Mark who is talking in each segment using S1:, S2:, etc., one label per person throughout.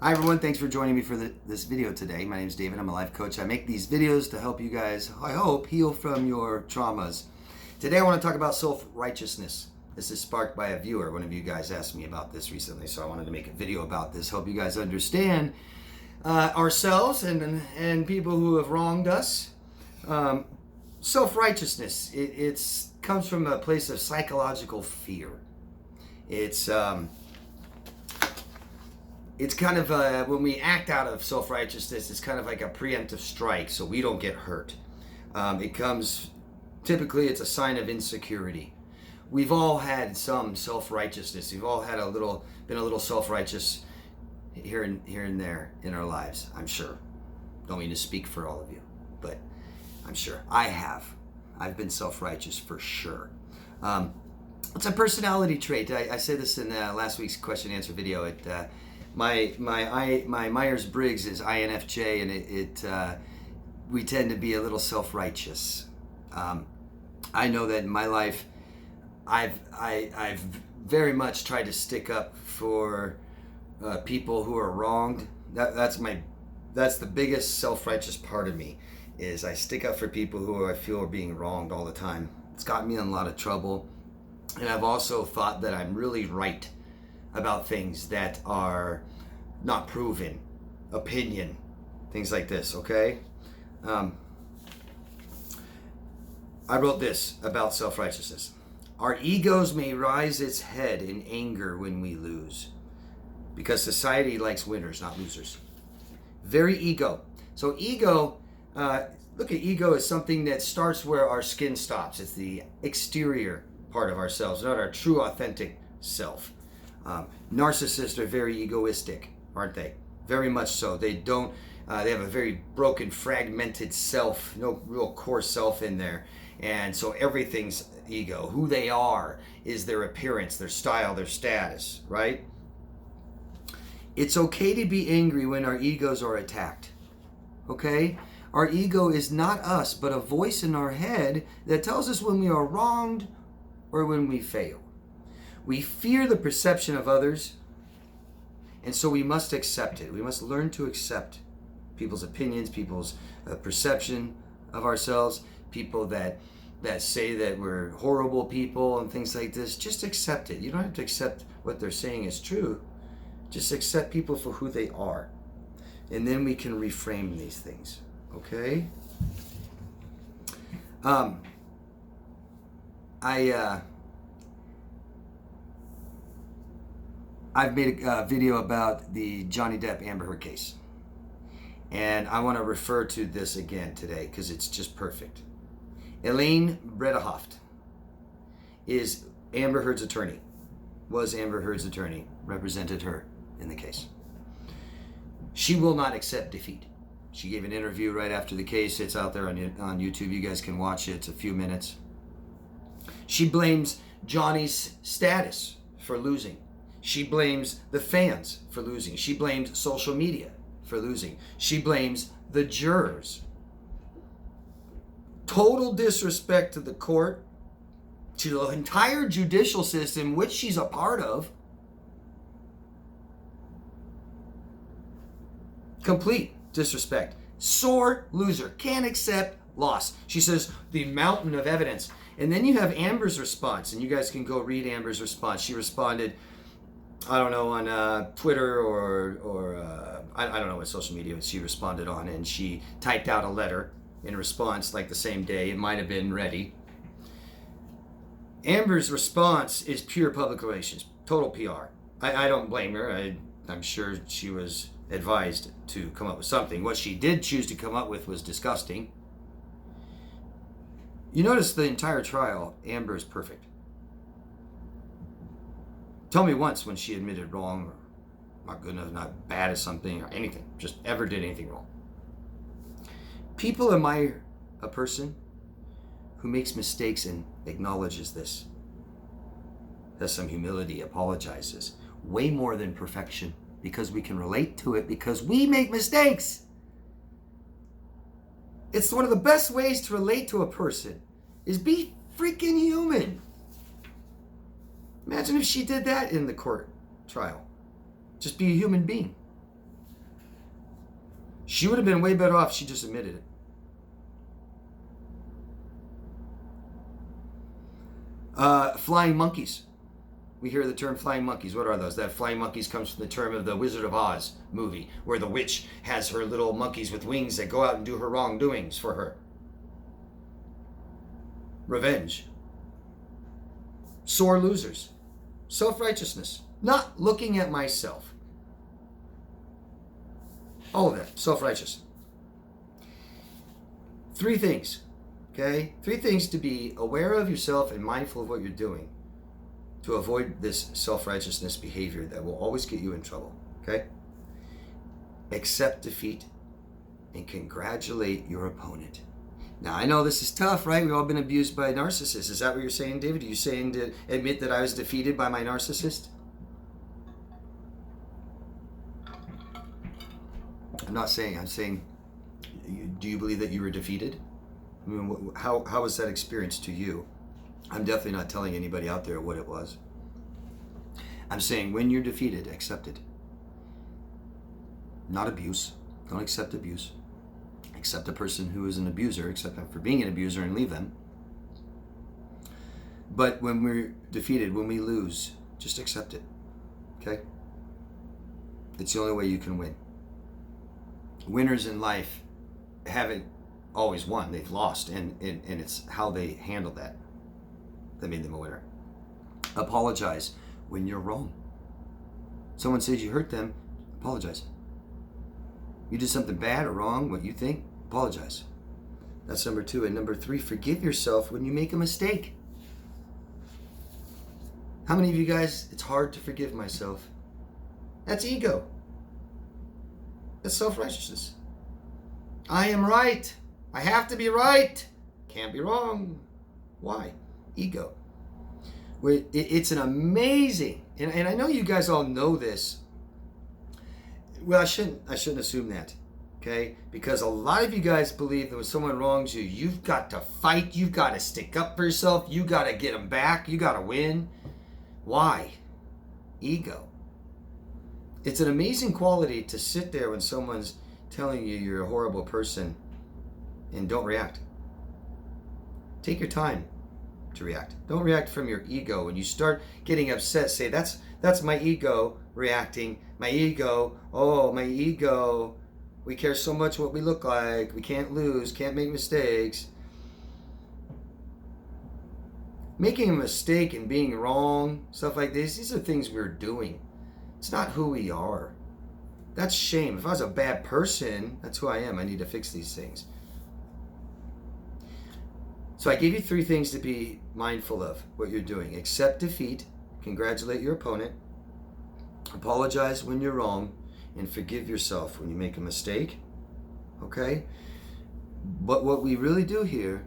S1: Hi everyone, thanks for joining me for this video today. My name is David, I'm a life coach. I make these videos to help you guys, I hope, heal from your traumas. Today I want to talk about self-righteousness. This is sparked by a viewer. One of you guys asked me about this recently, so I wanted to make a video about this, help you guys understand ourselves and people who have wronged us. Self-righteousness, it comes from a place of psychological fear. It's kind of when we act out of self-righteousness, it's kind of like a preemptive strike, so we don't get hurt. Typically it's a sign of insecurity. We've all had some self-righteousness. We've all had been a little self-righteous here and there in our lives, I'm sure. Don't mean to speak for all of you, but I'm sure I have. I've been self-righteous for sure. It's a personality trait. I said this in last week's question and answer video. My Myers-Briggs is INFJ, and we tend to be a little self-righteous. I know that in my life, I've very much tried to stick up for people who are wronged. That's the biggest self-righteous part of me, is I stick up for people who I feel are being wronged all the time. It's gotten me in a lot of trouble, and I've also thought that I'm really right about things that are not proven, opinion, things like this, okay? I wrote this about self-righteousness. Our egos may rise its head in anger when we lose, because society likes winners, not losers. Very ego. So ego, look at ego as something that starts where our skin stops. It's the exterior part of ourselves, not our true, authentic self. Narcissists are very egoistic, aren't they? Very much so. They have a very broken, fragmented self, no real core self in there. And so everything's ego. Who they are is their appearance, their style, their status, right? It's okay to be angry when our egos are attacked, okay? Our ego is not us, but a voice in our head that tells us when we are wronged or when we fail. We fear the perception of others, and so we must accept it. We must learn to accept people's opinions, people's perception of ourselves, people that say that we're horrible people and things like this. Just accept it. You don't have to accept what they're saying is true. Just accept people for who they are. And then we can reframe these things, okay? I've made a video about the Johnny Depp Amber Heard case. And I want to refer to this again today because it's just perfect. Elaine Bredehoft is Amber Heard's attorney, was Amber Heard's attorney, represented her in the case. She will not accept defeat. She gave an interview right after the case. It's out there on YouTube. You guys can watch it. It's a few minutes. She blames Johnny's status for losing. She blames the fans for losing. She blames social media for losing. She blames the jurors. Total disrespect to the court, to the entire judicial system, which she's a part of. Complete disrespect. Sore loser. Can't accept loss. She says the mountain of evidence. And then you have Amber's response, and you guys can go read Amber's response. She responded, I don't know, on Twitter or I don't know what social media she responded on, and she typed out a letter in response like the same day. It might have been ready. Amber's response is pure public relations, total PR. I don't blame her. I'm sure she was advised to come up with something. What she did choose to come up with was disgusting. You notice the entire trial, Amber is perfect. Tell me once when she admitted wrong, or not good enough, not bad at something, or anything, just ever did anything wrong. People admire a person who makes mistakes and acknowledges this, has some humility, apologizes, way more than perfection, because we can relate to it, because we make mistakes. It's one of the best ways to relate to a person, is be freaking human. Imagine if she did that in the court trial. Just be a human being. She would have been way better off if she just admitted it. Flying monkeys. We hear the term flying monkeys. What are those? That flying monkeys comes from the term of the Wizard of Oz movie, where the witch has her little monkeys with wings that go out and do her wrongdoings for her. Revenge. Sore losers. Self-righteousness. Not looking at myself. All of that. Self-righteous. 3 things. Okay? 3 things to be aware of yourself and mindful of what you're doing to avoid this self-righteousness behavior that will always get you in trouble. Okay? Accept defeat and congratulate your opponent. Now, I know this is tough, right? We've all been abused by narcissists. Is that what you're saying, David? Are you saying to admit that I was defeated by my narcissist? I'm not saying. I'm saying, do you believe that you were defeated? I mean, how was that experience to you? I'm definitely not telling anybody out there what it was. I'm saying when you're defeated, accept it. Not abuse. Don't accept abuse. Accept a person who is an abuser, accept them for being an abuser and leave them. But when we're defeated, when we lose, just accept it. Okay? It's the only way you can win. Winners in life haven't always won. They've lost, and it's how they handle that made them a winner. Apologize when you're wrong. Someone says you hurt them, apologize. You did something bad or wrong, what you think, apologize. That's number 2. And number 3, forgive yourself when you make a mistake. How many of you guys, it's hard to forgive myself? That's ego. That's self-righteousness. I am right. I have to be right. Can't be wrong. Why? Ego. It's an amazing, and I know you guys all know this. Well, I shouldn't assume that, okay? Because a lot of you guys believe that when someone wrongs you, you've got to fight, you've got to stick up for yourself, you got to get them back, you got to win. Why? Ego. It's an amazing quality to sit there when someone's telling you you're a horrible person and don't react. Take your time to react. Don't react from your ego. When you start getting upset, say, that's my ego reacting. My ego, oh, my ego. We care so much what we look like. We can't lose, can't make mistakes. Making a mistake and being wrong, stuff like this, these are things we're doing. It's not who we are. That's shame. If I was a bad person, that's who I am. I need to fix these things. So I gave you 3 things to be mindful of what you're doing. Accept defeat, congratulate your opponent, apologize when you're wrong, and forgive yourself when you make a mistake. Okay? But what we really do here,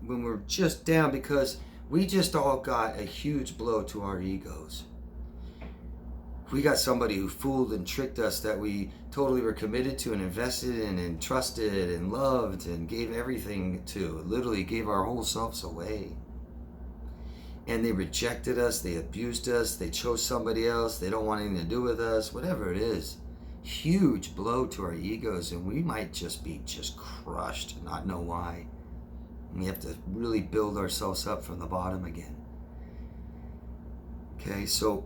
S1: when we're just down, because we just all got a huge blow to our egos. We got somebody who fooled and tricked us that we totally were committed to and invested in and trusted and loved and gave everything to. Literally gave our whole selves away. And they rejected us, they abused us, they chose somebody else, they don't want anything to do with us, whatever it is. Huge blow to our egos, and we might just be crushed and not know why. And we have to really build ourselves up from the bottom again. Okay, so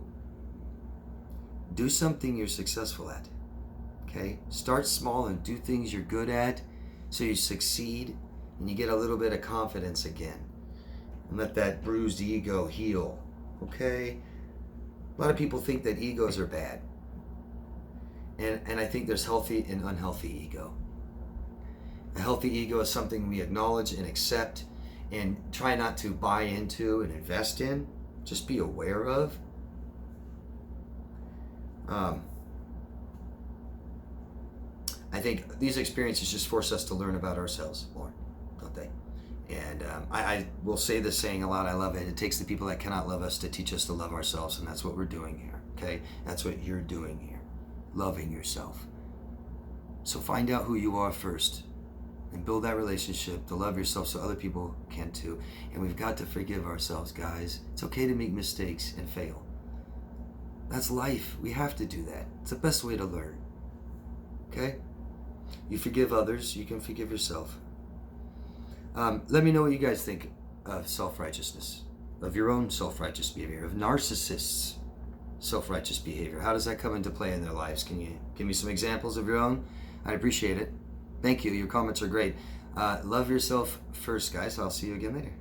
S1: do something you're successful at. Okay? Start small and do things you're good at so you succeed and you get a little bit of confidence again. And let that bruised ego heal. Okay? A lot of people think that egos are bad. And I think there's healthy and unhealthy ego. A healthy ego is something we acknowledge and accept and try not to buy into and invest in. Just be aware of. I think these experiences just force us to learn about ourselves more, don't they? And I will say this saying a lot. I love it. It takes the people that cannot love us to teach us to love ourselves, and that's what we're doing here, okay? That's what you're doing here, loving yourself. So find out who you are first and build that relationship to love yourself so other people can too. And we've got to forgive ourselves, guys. It's okay to make mistakes and fail. That's life. We have to do that. It's the best way to learn. Okay? You forgive others, you can forgive yourself. Let me know what you guys think of self-righteousness, of your own self-righteous behavior, of narcissists' self-righteous behavior. How does that come into play in their lives? Can you give me some examples of your own? I'd appreciate it. Thank you. Your comments are great. Love yourself first, guys. I'll see you again later.